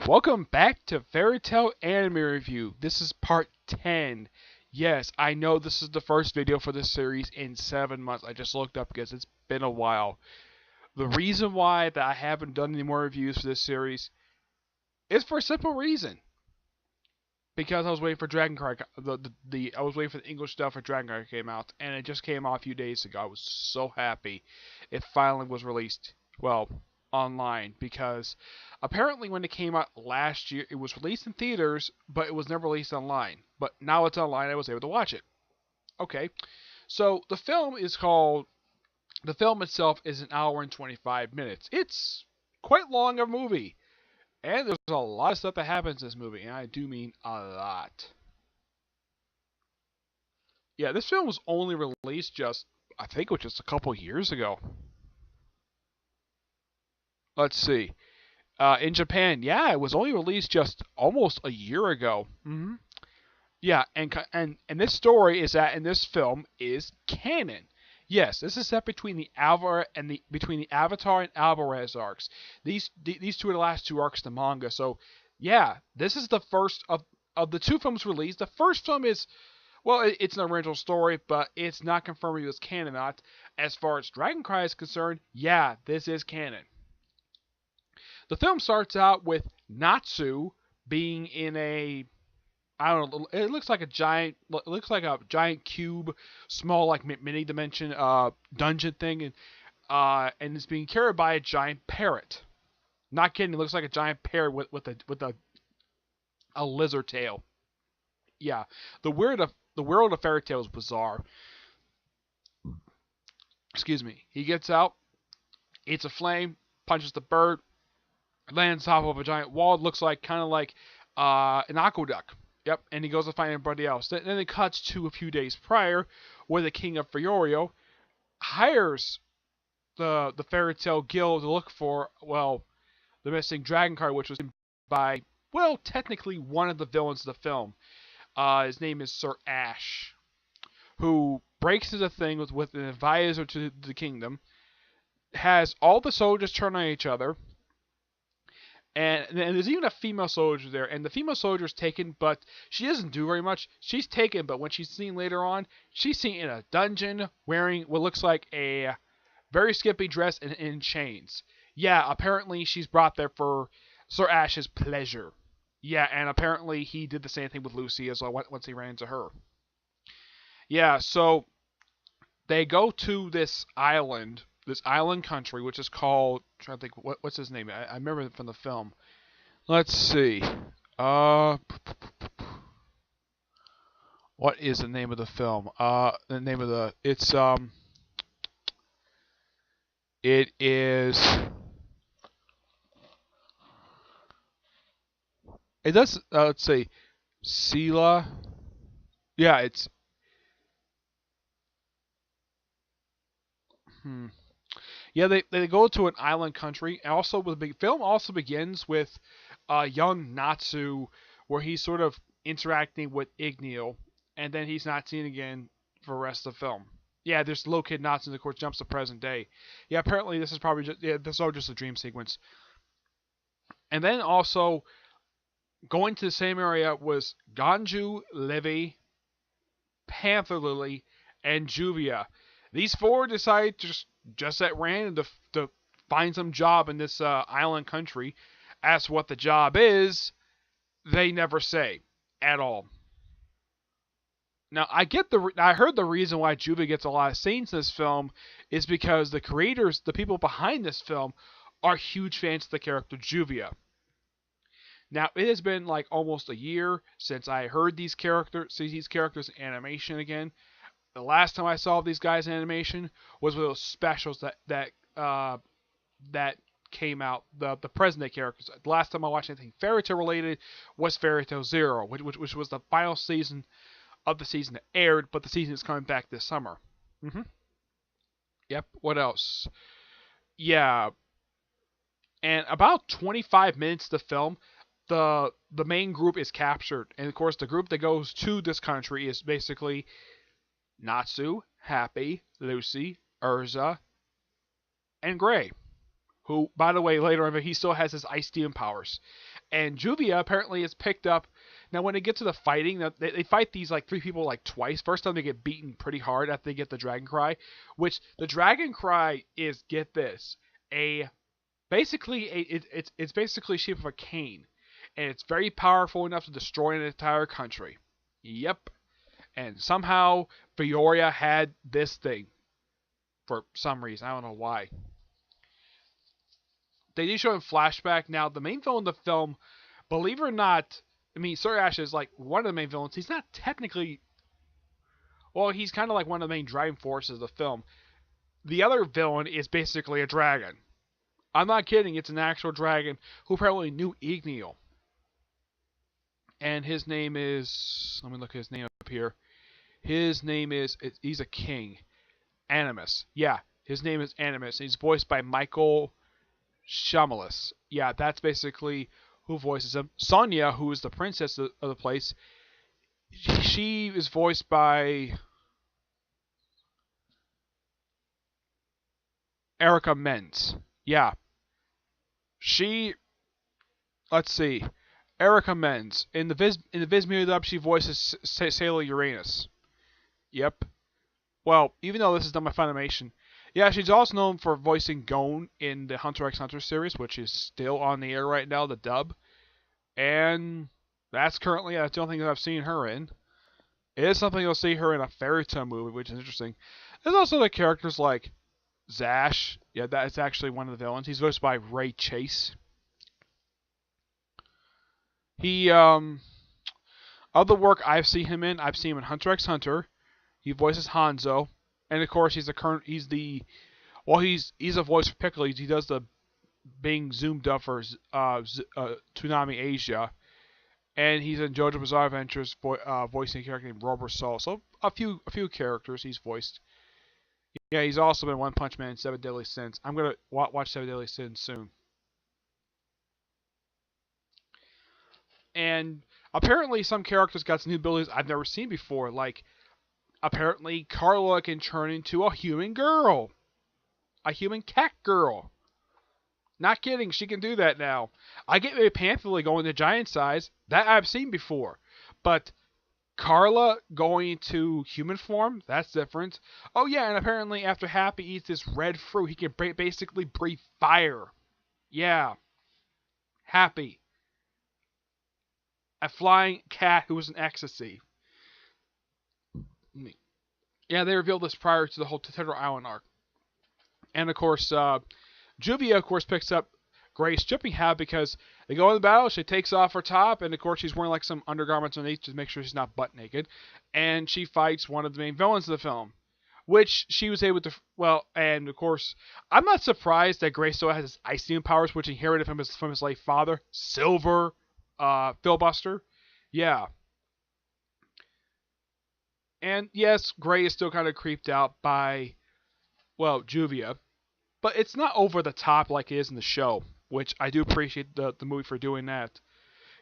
Welcome back to Fairy Tail Anime Review. This is part 10. Yes, I know this is the first video for this series in 7 months. I just looked up because it's been a while. The reason why that I haven't done any more reviews for this series is for a simple reason. Because I was waiting for Dragon Card, I was waiting for the English stuff for Dragon Card came out, and it just came out a few days ago. I was so happy it finally was released. Well, online, because apparently when it came out last year, it was released in theaters, but it was never released online. But now it's online, I was able to watch it. Okay, so the film itself is an hour and 25 minutes. It's quite long of a movie. And there's a lot of stuff that happens in this movie, and I do mean a lot. Yeah, this film was only released I think it was just a couple years ago. Let's see. In Japan, yeah, it was only released just almost a year ago. Yeah, and this story is that in this film is canon. Yes, this is set between the Avatar and Alvarez arcs. These two are the last two arcs of the manga. So, yeah, this is the first of the two films released. The first film is, well, it's an original story, but it's not confirmed it was canon or not. As far as Dragon Cry is concerned, yeah, this is canon. The film starts out with Natsu being in I don't know. It looks like a giant cube, small like mini dimension dungeon thing, and it's being carried by a giant parrot. Not kidding. It looks like a giant parrot with a lizard tail. Yeah, the world of Fairy Tail is bizarre. Excuse me. He gets out, eats a flame, punches the bird, lands off of a giant wall. It looks like kind of like an aqueduct. Yep, and he goes to find everybody else. Then it cuts to a few days prior, where the king of Fiorio hires the Fairy Tail Guild to look for, well, the missing dragon card, which was by, well, technically one of the villains of the film. His name is Sir Ash, who breaks into the thing with an advisor to the kingdom, has all the soldiers turn on each other. And there's even a female soldier there, and the female soldier is taken, but she doesn't do very much. She's taken, but when she's seen later on, she's seen in a dungeon wearing what looks like a very skimpy dress and in chains. Yeah, apparently she's brought there for Sir Ash's pleasure. Yeah, and apparently he did the same thing with Lucy as well once he ran into her. Yeah, so they go to this island country, which is called, I'm trying to think, what's his name? I remember it from the film. Let's see. What is the name of the film? The name of it is, it does, let's see, Sela. Yeah, it's, Yeah, they go to an island country. And also, the big film also begins with young Natsu, where he's sort of interacting with Igneo, and then he's not seen again for the rest of the film. Yeah, there's little kid Natsu, and of course jumps to present day. Yeah, apparently this is probably this is all just a dream sequence. And then also going to the same area was Ganju, Levi, Panther Lily, and Juvia. These four decide just at random to find some job in this island country. As what the job is, they never say at all. Now I heard the reason why Juvia gets a lot of scenes in this film is because the creators, the people behind this film, are huge fans of the character Juvia. Now it has been like almost a year since I heard see these characters in animation again. The last time I saw these guys in animation was with those specials that came out, the present day characters. The last time I watched anything Fairy Tail related was Fairy Tail Zero, which was the final season of the season that aired, but the season is coming back this summer. Yep. What else? Yeah. And about 25 minutes of the film, the main group is captured, and of course the group that goes to this country is basically Natsu, Happy, Lucy, Urza, and Gray, who, by the way, later on, he still has his ice demon powers. And Juvia apparently is picked up. Now, when they get to the fighting, they fight these like three people like twice. First time they get beaten pretty hard after they get the Dragon Cry, which the Dragon Cry is, get this, it's basically shape of a cane, and it's very powerful enough to destroy an entire country. Yep. And somehow Fioria had this thing for some reason. I don't know why. They do show in flashback. Now, the main villain of the film, believe it or not, I mean, Sir Ash is like one of the main villains. He's not technically, well, he's kind of like one of the main driving forces of the film. The other villain is basically a dragon. I'm not kidding. It's an actual dragon who apparently knew Igneo. And his name is, let me look at his name up here. His name is, he's a king. Animus. Yeah, his name is Animus. He's voiced by Michael Shyamalan. Yeah, that's basically who voices him. Sonia, who is the princess of the place, she is voiced by Erica Menz. Yeah. Let's see. Erica Menz. In the Viz Media dub, she voices Sailor Uranus. Yep. Well, even though this is done by Funimation, yeah, she's also known for voicing Gon in the Hunter x Hunter series, which is still on the air right now, the dub. And that's the only thing that I've seen her in. It is something you'll see her in a Fairy Tail movie, which is interesting. There's also the characters like Zash. Yeah, that is actually one of the villains. He's voiced by Ray Chase. He, other work I've seen him in Hunter x Hunter. He voices Hanzo. And of course, he's a voice for Piccolo. He does the being zoomed up for Toonami Asia, and he's in JoJo Bizarre Adventures voicing a character named Robert Soul. So a few characters he's voiced. Yeah, he's also been One Punch Man and Seven Deadly Sins. I'm gonna watch Seven Deadly Sins soon. And apparently, some characters got some new abilities I've never seen before, like. Apparently, Carla can turn into a human girl. A human cat girl. Not kidding, she can do that now. I get maybe Panther going to giant size. That I've seen before. But Carla going to human form, that's different. Oh yeah, and apparently after Happy eats this red fruit, he can basically breathe fire. Yeah. Happy. A flying cat who was in ecstasy. Yeah, they revealed this prior to the whole Tetero Island arc. And of course, Juvia, of course, picks up Grace jumping habit because they go in the battle, she takes off her top, and of course she's wearing like some undergarments underneath to make sure she's not butt naked. And she fights one of the main villains of the film, which she was able to, and of course, I'm not surprised that Grace still has his ice demon powers, which he inherited from his late father, Silver Filibuster. Yeah. And yes, Gray is still kind of creeped out by, Juvia. But it's not over the top like it is in the show, which I do appreciate the movie for doing that.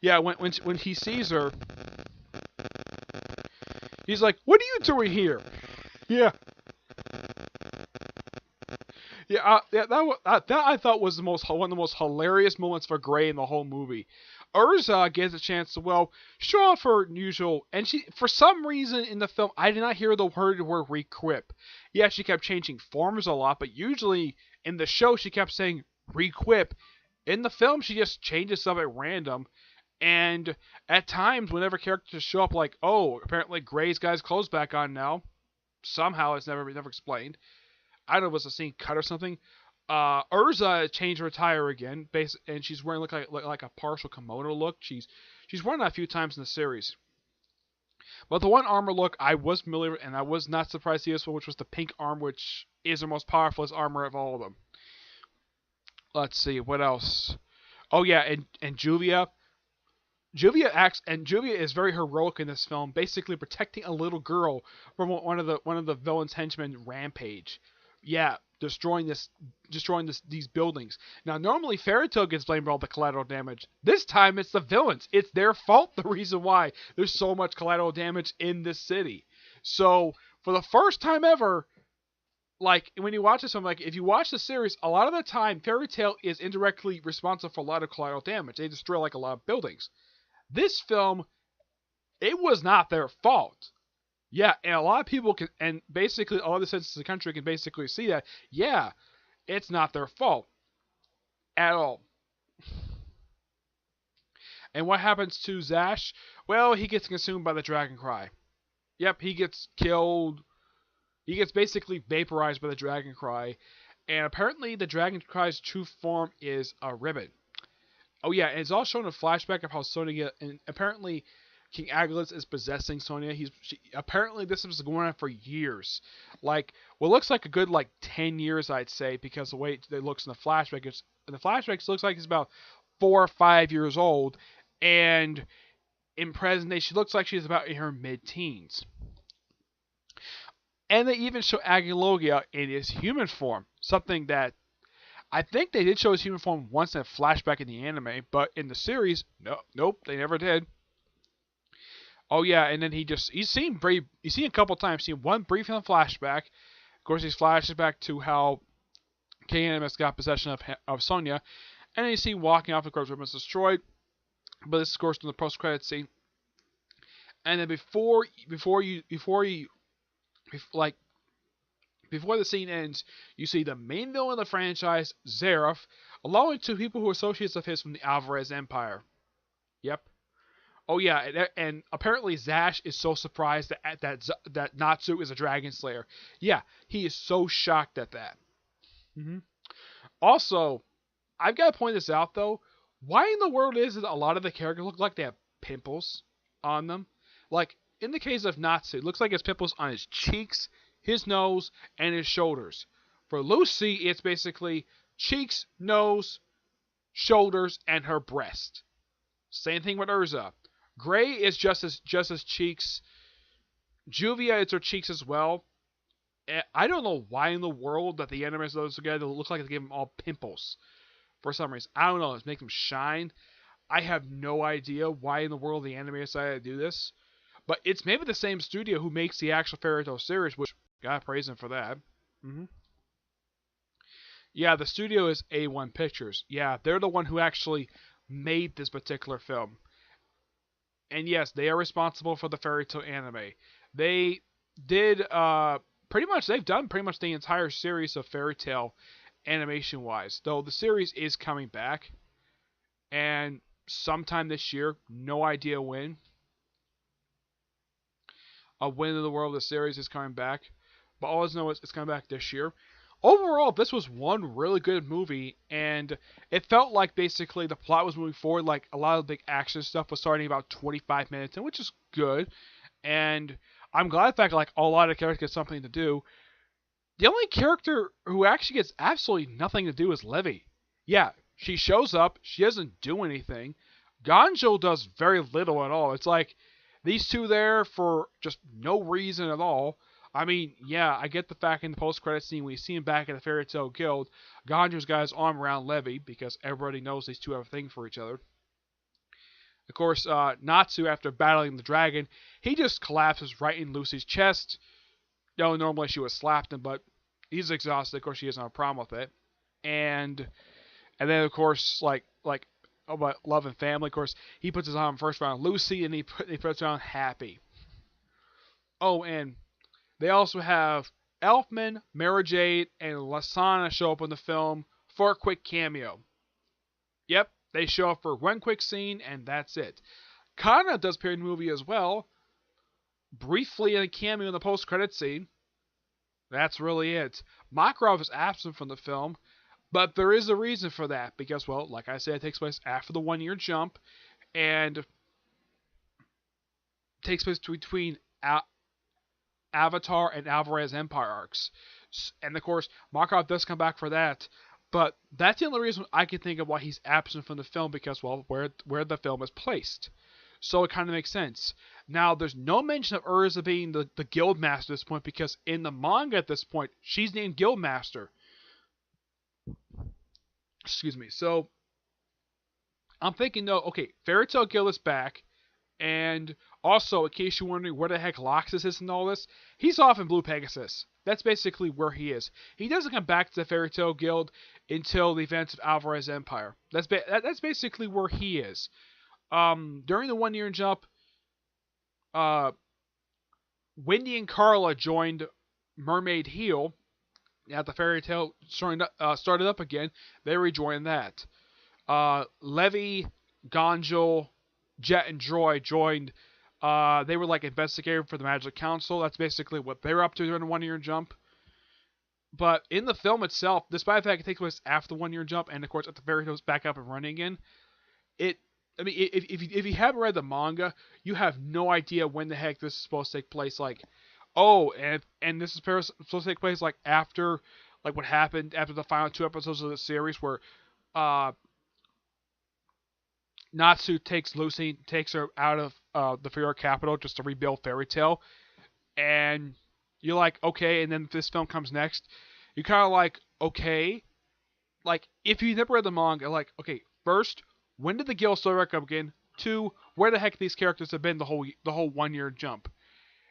Yeah, when he sees her, he's like, "What are you doing here?" Yeah. Yeah, that I thought was one of the most hilarious moments for Gray in the whole movie. Urza gets a chance to, show off her usual, and she, for some reason in the film, I did not hear the word requip. Yeah, she kept changing forms a lot, but usually in the show she kept saying requip. In the film, she just changes stuff at random, and at times, whenever characters show up like, oh, apparently Gray's got his clothes back on now, somehow it's never explained. I don't know if it was a scene cut or something. Urza changed her attire again, and she's wearing like a partial kimono look. She's worn that a few times in the series. But the one armor look I was familiar with, and I was not surprised to see this one, which was the pink arm, which is the most powerful armor of all of them. Let's see, what else? Oh yeah, and Juvia. Juvia is very heroic in this film, basically protecting a little girl from one of the villain's henchmen, Rampage. Yeah, destroying these buildings. Now, normally Fairy Tail gets blamed for all the collateral damage. This time, it's the villains. It's their fault. The reason why there's so much. Much collateral damage in this city. So, for the first time ever, like when you watch this, I'm like, if you watch the series, a lot of the time, Fairy Tail is indirectly responsible for a lot of collateral damage. They destroy like a lot of buildings. This film, it was not their fault. Yeah, and a lot of people can, and basically all the citizens of the country can basically see that. Yeah, it's not their fault at all. And what happens to Zash? Well, he gets consumed by the Dragon Cry. Yep, he gets killed. He gets basically vaporized by the Dragon Cry. And apparently, the Dragon Cry's true form is a ribbon. Oh yeah, and it's all shown a flashback of how Sonya, and apparently King Agilus is possessing Sonya. Apparently this was going on for years, like what looks like a good like 10 years, I'd say, because the way it looks in the flashback, in the flashbacks it looks like he's about 4 or 5 years old, and in present day she looks like she's about in her mid-teens. And they even show Agilogia in his human form, something that I think they did show his human form once in a flashback in the anime, but in the series, no, nope, they never did. Oh yeah, and then he's seen a couple times. Seen one brief in the flashback. Of course, he's flashes back to how KNMS got possession of Sonya, and then you see walking off. Of course, Ribbon's destroyed. But this is of course in the post-credit scene. And then before like before the scene ends, you see the main villain of the franchise, Zeref, along with two people who are associates of his from the Alvarez Empire. Yep. Oh yeah, and apparently Zash is so surprised that Natsu is a Dragon Slayer. Yeah, he is so shocked at that. hmm Also, I've got to point this out though. Why in the world is it a lot of the characters look like they have pimples on them? Like in the case of Natsu, it looks like he has pimples on his cheeks, his nose, and his shoulders. For Lucy, it's basically cheeks, nose, shoulders, and her breast. Same thing with Urza. Gray is just as cheeks. Juvia, it's her cheeks as well. I don't know why in the world that the animators of those together look like they give them all pimples for some reason. I don't know. It's make them shine. I have no idea why in the world the animators decided to do this. But it's maybe the same studio who makes the actual Fairy Tail series, which gotta praise them for that. hmm Yeah, the studio is A1 Pictures. Yeah, they're the one who actually made this particular film. And yes, they are responsible for the Fairy Tail anime. They did they've done pretty much the entire series of Fairy Tail animation wise. Though the series is coming back, and sometime this year, no idea when. When in the world the series is coming back, but all I know is it's coming back this year. Overall, this was one really good movie, and it felt like basically the plot was moving forward. Like a lot of the big action stuff was starting about 25 minutes in, which is good. And I'm glad the fact like a lot of characters get something to do. The only character who actually gets absolutely nothing to do is Livy. Yeah, she shows up, she doesn't do anything. Ganjo does very little at all. It's like these two there for just no reason at all. I mean, yeah, I get the fact in the post-credit scene when you see him back at the Fairy Tail Guild, Ganjo's got his arm around Livy because everybody knows these two have a thing for each other. Of course, Natsu, after battling the dragon, he just collapses right in Lucy's chest. You know, normally she would have slapped him, but he's exhausted. Of course, she doesn't have a problem with it. And then of course, like about love and family. Of course, he puts his arm first around Lucy, and he puts around Happy. Oh, and they also have Elfman, Mara Jade, and Lasana show up in the film for a quick cameo. Yep, they show up for one quick scene, and that's it. Kana does appear in the movie as well, briefly in a cameo in the post-credit scene. That's really it. Makarov is absent from the film, but there is a reason for that, because, well, like I said, it takes place after the 1 year jump, and takes place between Avatar and Alvarez Empire arcs. And of course, Makarov does come back for that, but that's the only reason I can think of why he's absent from the film, because, well, where the film is placed. So it kind of makes sense. Now, there's no mention of Urza being the guild master at this point, because in the manga at this point, she's named guild master. Excuse me. So I'm thinking, no, okay, Fairy Tail Guild is back. And also, in case you're wondering where the heck Loxus is in all this, he's off in Blue Pegasus. That's basically where he is. He doesn't come back to the Fairy Tail Guild until the events of Alvarez Empire. That's basically where he is. During the 1 year jump, Wendy and Carla joined Mermaid Heel. At the Fairy Tail started up again, they rejoined that. Levy, Gonjal, Jet, and Droid joined. They were like investigating for the Magic Council. That's basically what they were up to during the 1 year jump. But in the film itself, despite the fact it takes place after the 1 year jump, and of course at the Fairy Tail's back up and running again, if you haven't read the manga, you have no idea when the heck this is supposed to take place. Like, oh, and this is supposed to take place like after, like what happened after the final 2 episodes of the series where, Natsu takes Lucy, takes her out of the Fairy capital just to rebuild Fairy Tail, and you're like, okay, and then this film comes next, you're kind of like, okay, like if you never read the manga, like, okay, first, when did the guild start back up again? 2, where the heck these characters have been the whole 1 year jump?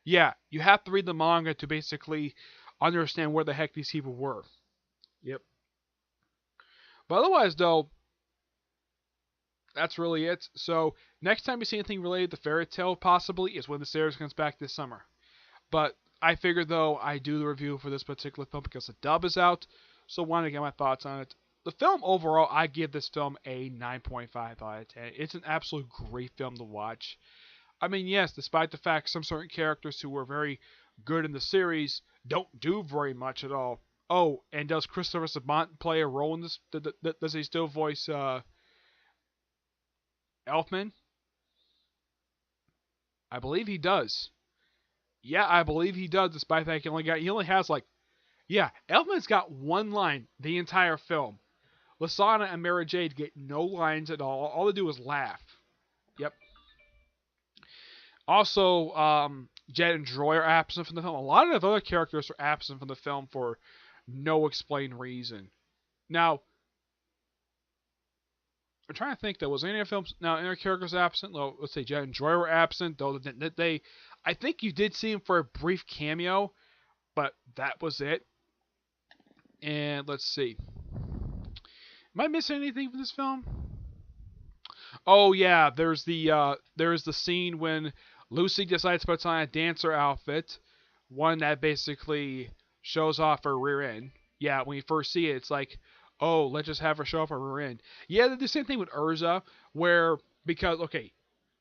Yeah, you have to read the manga to basically understand where the heck these people were. Yep. But otherwise, though, that's really it. So, next time you see anything related to Fairy Tail, possibly, is when the series comes back this summer. But I figured, though, I do the review for this particular film because the dub is out, so I wanted to get my thoughts on it. The film, overall, I give this film a 9.5 out of 10. It's an absolute great film to watch. I mean, yes, despite the fact some certain characters who were very good in the series don't do very much at all. Oh, and does Christopher Sabat play a role in this? Does he still voice Elfman? I believe he does. Yeah, I believe he does, despite the fact he only has like, yeah, Elfman's got 1 line the entire film. Lasana and Mara Jade get no lines at all. All they do is laugh. Yep. Also, Jet and Droid are absent from the film. A lot of the other characters are absent from the film for no explained reason. Now, I'm trying to think, though, was any other films, now, any other characters absent? Well, let's say Jet and Droid were absent, though I think you did see him for a brief cameo, but that was it. And let's see. Am I missing anything from this film? Oh yeah, there's the scene when Lucy decides to put on a dancer outfit, one that basically shows off her rear end. Yeah, when you first see it, it's like, oh, let's just have her show off her rear end. Yeah, they did the same thing with Urza, where because okay,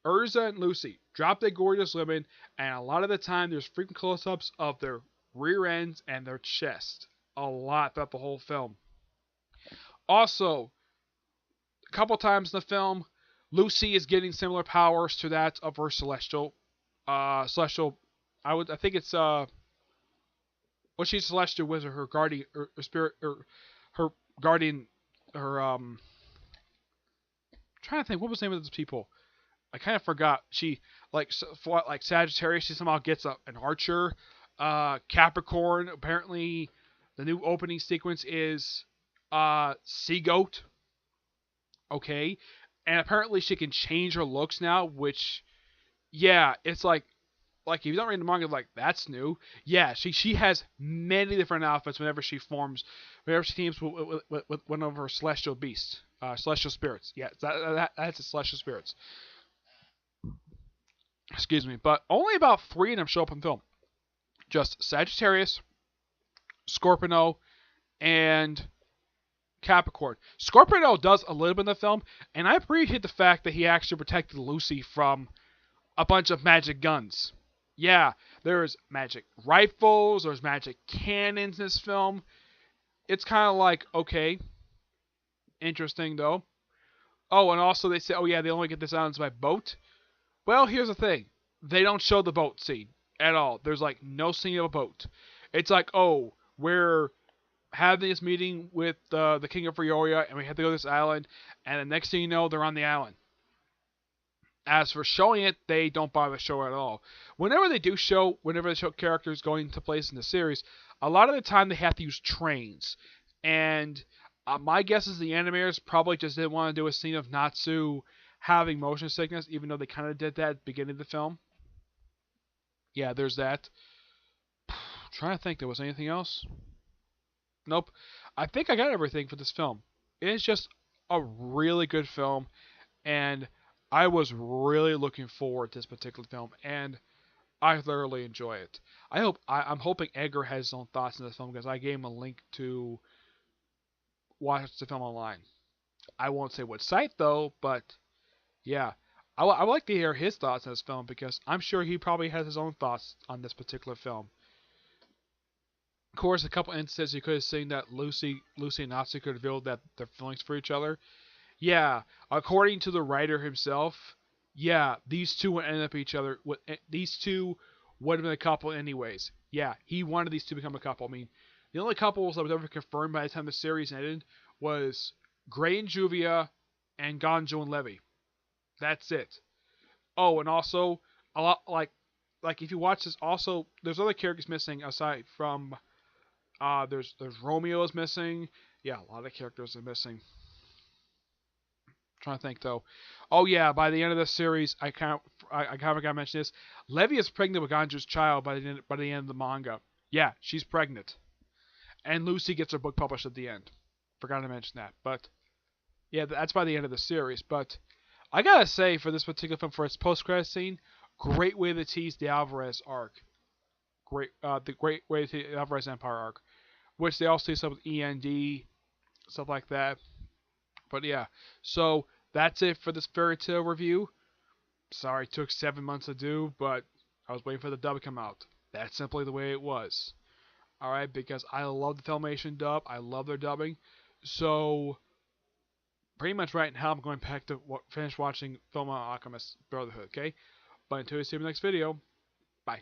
Urza and Lucy drop their gorgeous women, and a lot of the time there's frequent close-ups of their rear ends and their chest, a lot throughout the whole film. Also, a couple times in the film, Lucy is getting similar powers to that of her celestial. I think it's she's celestial wizard, her guardian, her spirit, her guardian, her I'm trying to think, what was the name of those people? I kind of forgot. She like Sagittarius, she somehow gets an archer. Capricorn, apparently, the new opening sequence is Sea Goat. Okay. And apparently she can change her looks now, which, yeah, it's like if you don't read the manga, like, that's new. Yeah, she has many different outfits whenever she teams with one of her celestial beasts, celestial spirits. Yeah, that's a celestial spirits. Excuse me, but only about 3 of them show up in film. Just Sagittarius, Scorpio, and Capricorn. Scorpio does a little bit in the film, and I appreciate the fact that he actually protected Lucy from a bunch of magic guns. Yeah, there's magic rifles, there's magic cannons in this film. It's kind of like, okay, interesting though. Oh, and also they say, oh yeah, they only get this islands by boat. Well, here's the thing. They don't show the boat scene at all. There's like no scene of a boat. It's like, oh, we're having this meeting with the King of Rioria, and we have to go to this island, and the next thing you know, they're on the island. As for showing it, they don't bother to show it at all. Whenever they show characters going to place in the series, a lot of the time they have to use trains. And my guess is the animators probably just didn't want to do a scene of Natsu having motion sickness, even though they kind of did that at the beginning of the film. Yeah, there's that. Trying to think, there was anything else? Nope. I think I got everything for this film. It's just a really good film, and I was really looking forward to this particular film, and I thoroughly enjoy it. I'm hoping Edgar has his own thoughts on this film because I gave him a link to watch the film online. I won't say what site though, but yeah, I would like to hear his thoughts on this film because I'm sure he probably has his own thoughts on this particular film. Of course, a couple instances you could have seen that Lucy and Natsu could reveal that their feelings for each other. Yeah, according to the writer himself, yeah, these two would end up each other. These two would have been a couple anyways. Yeah, he wanted these two to become a couple. I mean, the only couples that was ever confirmed by the time the series ended was Gray and Juvia and Ganjo and Levy. That's it. Oh, and also a lot like if you watch this, also there's other characters missing aside from there's Romeo is missing. Yeah, a lot of characters are missing. Trying to think though. Oh yeah, by the end of the series, I kind of got to mention this. Levy is pregnant with Ganju's child by the end of the manga. Yeah, she's pregnant, and Lucy gets her book published at the end. Forgot to mention that, but yeah, that's by the end of the series. But I gotta say, for this particular film, for its post-credit scene, great way to tease the Alvarez arc. The great way to tease the Alvarez Empire arc, which they also tease up with END, stuff like that. But yeah, so that's it for this Fairy Tail review. Sorry it took 7 months to do, but I was waiting for the dub to come out. That's simply the way it was. Alright, because I love the Filmation dub. I love their dubbing. So, pretty much right now I'm going back to finish watching Fullmetal Alchemist Brotherhood, okay? But until we see you in the next video, bye.